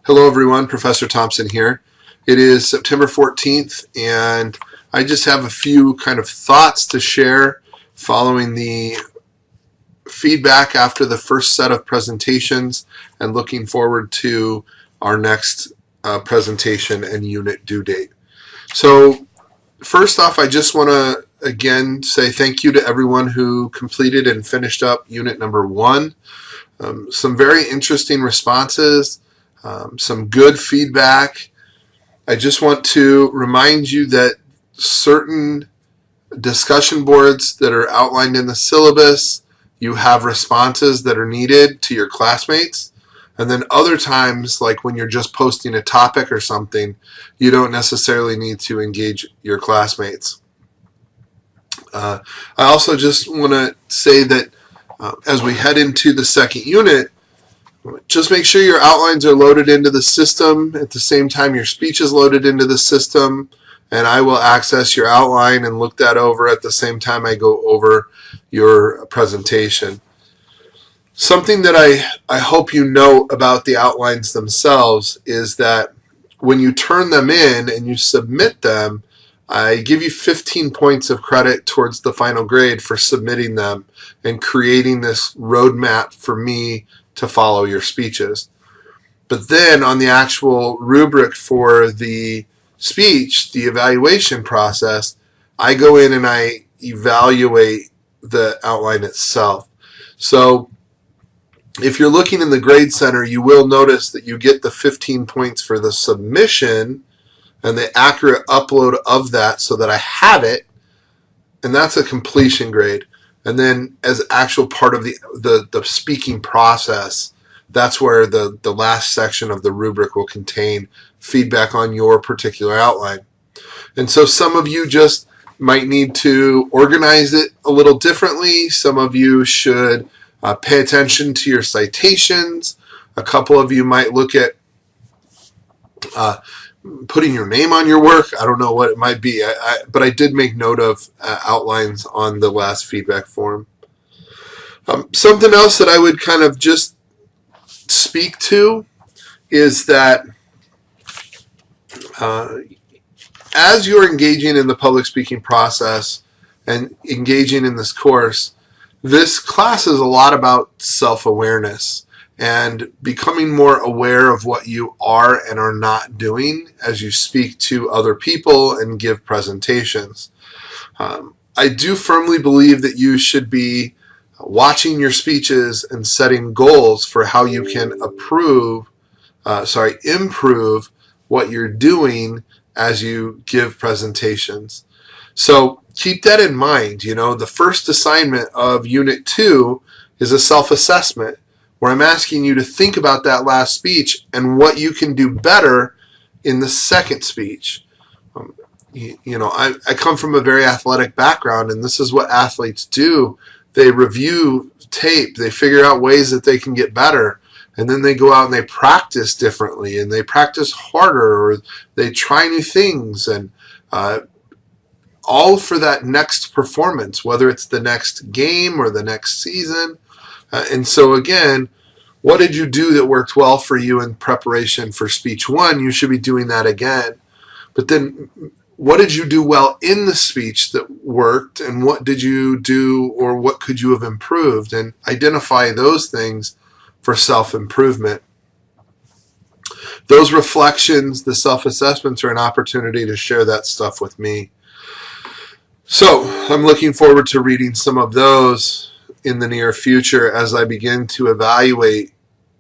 Hello everyone, Professor Thompson here. It is September 14th and I just have a few kind of thoughts to share following the feedback after the first set of presentations and looking forward to our next presentation and unit due date. So first off, I just want to again say thank you to everyone who completed and finished up unit number 1. Some very interesting responses. Some good feedback. I just want to remind you that certain discussion boards that are outlined in the syllabus, you have responses that are needed to your classmates. And then other times, like when you're just posting a topic or something, you don't necessarily need to engage your classmates. I also just want to say that as we head into the second unit, just make sure your outlines are loaded into the system at the same time your speech is loaded into the system, and I will access your outline and look that over at the same time I go over your presentation. Something that I hope you know about the outlines themselves is that when you turn them in and you submit them, I give you 15 points of credit towards the final grade for submitting them and creating this roadmap for me to follow your speeches. But then on the actual rubric for the speech, the evaluation process, I go in and I evaluate the outline itself. So if you're looking in the grade center, you will notice that you get the 15 points for the submission and the accurate upload of that so that I have it, and that's a completion grade. And then as actual part of the speaking process, that's where the last section of the rubric will contain feedback on your particular outline. And so some of you just might need to organize it a little differently. Some of you should pay attention to your citations. A couple of you might look at putting your name on your work. I don't know what it might be, but I did make note of outlines on the last feedback form. Something else that I would kind of just speak to is that as you're engaging in the public speaking process and engaging in this course, this class is a lot about self-awareness and becoming more aware of what you are and are not doing as you speak to other people and give presentations. I do firmly believe that you should be watching your speeches and setting goals for how you can improve what you're doing as you give presentations. So keep that in mind. You know, the first assignment of Unit 2 is a self-assessment, where I'm asking you to think about that last speech and what you can do better in the second speech. I come from a very athletic background, and this is what athletes do. They review tape, they figure out ways that they can get better, and then they go out and they practice differently, and they practice harder, or they try new things, and all for that next performance, whether it's the next game or the next season. And so again, what did you do that worked well for you in preparation for speech 1? You should be doing that again. But then what did you do well in the speech that worked, and what did you do, or what could you have improved? And identify those things for self-improvement. Those reflections, the self-assessments, are an opportunity to share that stuff with me. So I'm looking forward to reading some of those in the near future as I begin to evaluate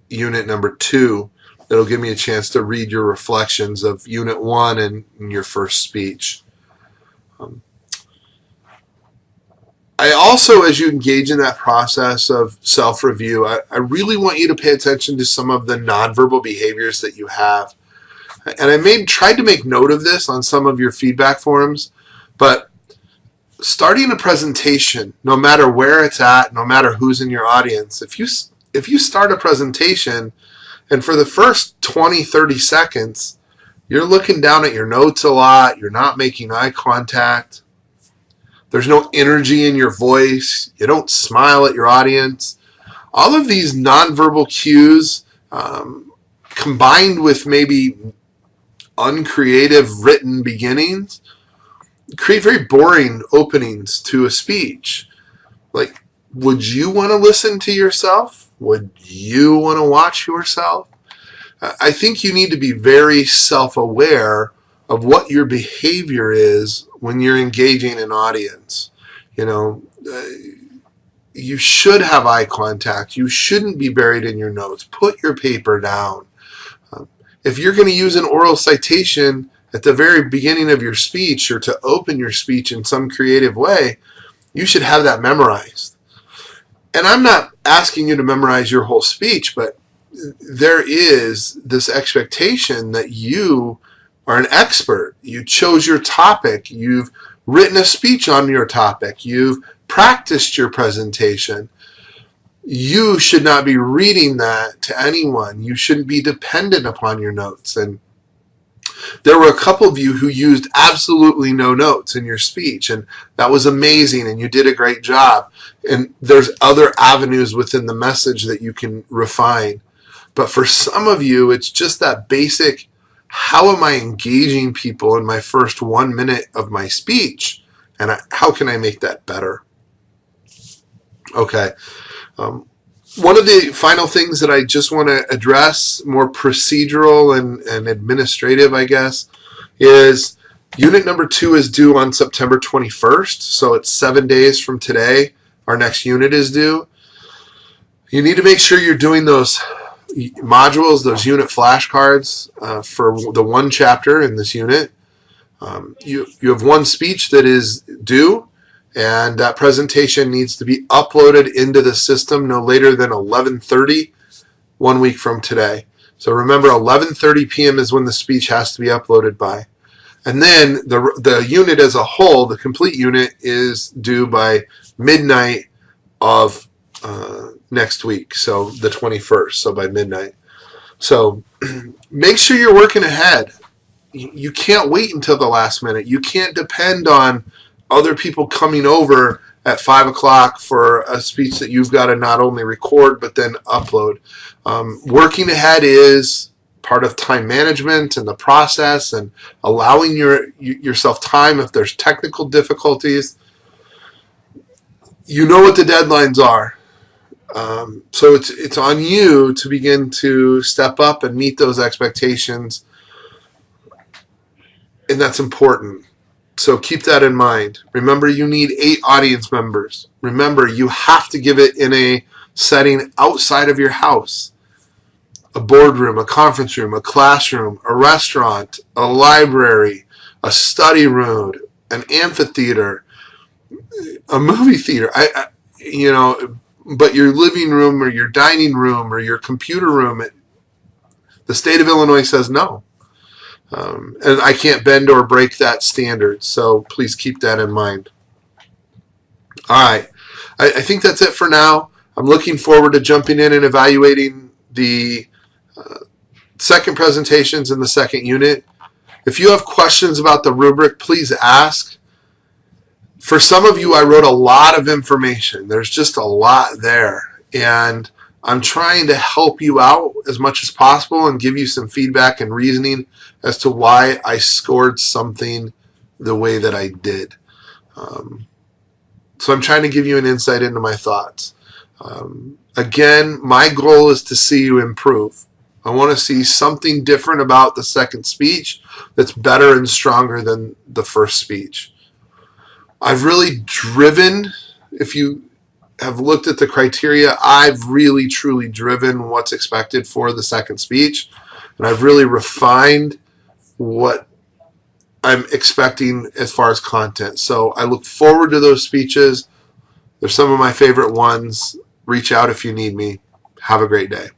unit number 2. It'll give me a chance to read your reflections of unit 1 and your first speech. I also, as you engage in that process of self-review, I really want you to pay attention to some of the nonverbal behaviors that you have. And I tried to make note of this on some of your feedback forms, but starting a presentation, no matter where it's at, no matter who's in your audience, if you start a presentation and for the first 20-30 seconds you're looking down at your notes a lot, you're not making eye contact, there's no energy in your voice, you don't smile at your audience, all of these nonverbal cues combined with maybe uncreative written beginnings, create very boring openings to a speech. Like, would you want to listen to yourself? Would you want to watch yourself? I think you need to be very self-aware of what your behavior is when you're engaging an audience. You know, you should have eye contact. You shouldn't be buried in your notes. Put your paper down. If you're going to use an oral citation at the very beginning of your speech or to open your speech in some creative way, you should have that memorized. And I'm not asking you to memorize your whole speech, but there is this expectation that you are an expert. You chose your topic. You've written a speech on your topic. You've practiced your presentation. You should not be reading that to anyone. You shouldn't be dependent upon your notes. And there were a couple of you who used absolutely no notes in your speech, and that was amazing, and you did a great job. And there's other avenues within the message that you can refine. But for some of you, it's just that basic, how am I engaging people in my first 1 minute of my speech? And how can I make that better? Okay. One of the final things that I just want to address, more procedural and administrative, I guess, is unit number 2 is due on September 21st. So it's 7 days from today. Our next unit is due. You need to make sure you're doing those modules, those unit flashcards for the one chapter in this unit. You have one speech that is due, and that presentation needs to be uploaded into the system no later than 11:30 1 week from today. So remember, 11:30 p.m. is when the speech has to be uploaded by. And then the unit as a whole, the complete unit, is due by midnight of next week, so the 21st, so by midnight. So make sure you're working ahead. You can't wait until the last minute. You can't depend on other people coming over at 5 o'clock for a speech that you've got to not only record but then upload. Working ahead is part of time management and the process, and allowing yourself time if there's technical difficulties. You know what the deadlines are. So it's on you to begin to step up and meet those expectations, and that's important. So keep that in mind. Remember, you need 8 audience members. Remember, you have to give it in a setting outside of your house. A boardroom, a conference room, a classroom, a restaurant, a library, a study room, an amphitheater, a movie theater. But your living room or your dining room or your computer room, the state of Illinois says no. And I can't bend or break that standard, so please keep that in mind. All right. I think that's it for now. I'm looking forward to jumping in and evaluating the second presentations in the second unit. If you have questions about the rubric, please ask. For some of you, I wrote a lot of information. There's just a lot there, and I'm trying to help you out as much as possible and give you some feedback and reasoning as to why I scored something the way that I did. So I'm trying to give you an insight into my thoughts. Again, my goal is to see you improve. I want to see something different about the second speech that's better and stronger than the first speech. I've really driven, if you have looked at the criteria, I've really truly driven what's expected for the second speech, and I've really refined what I'm expecting as far as content. So I look forward to those speeches. They're some of my favorite ones. Reach out if you need me. Have a great day.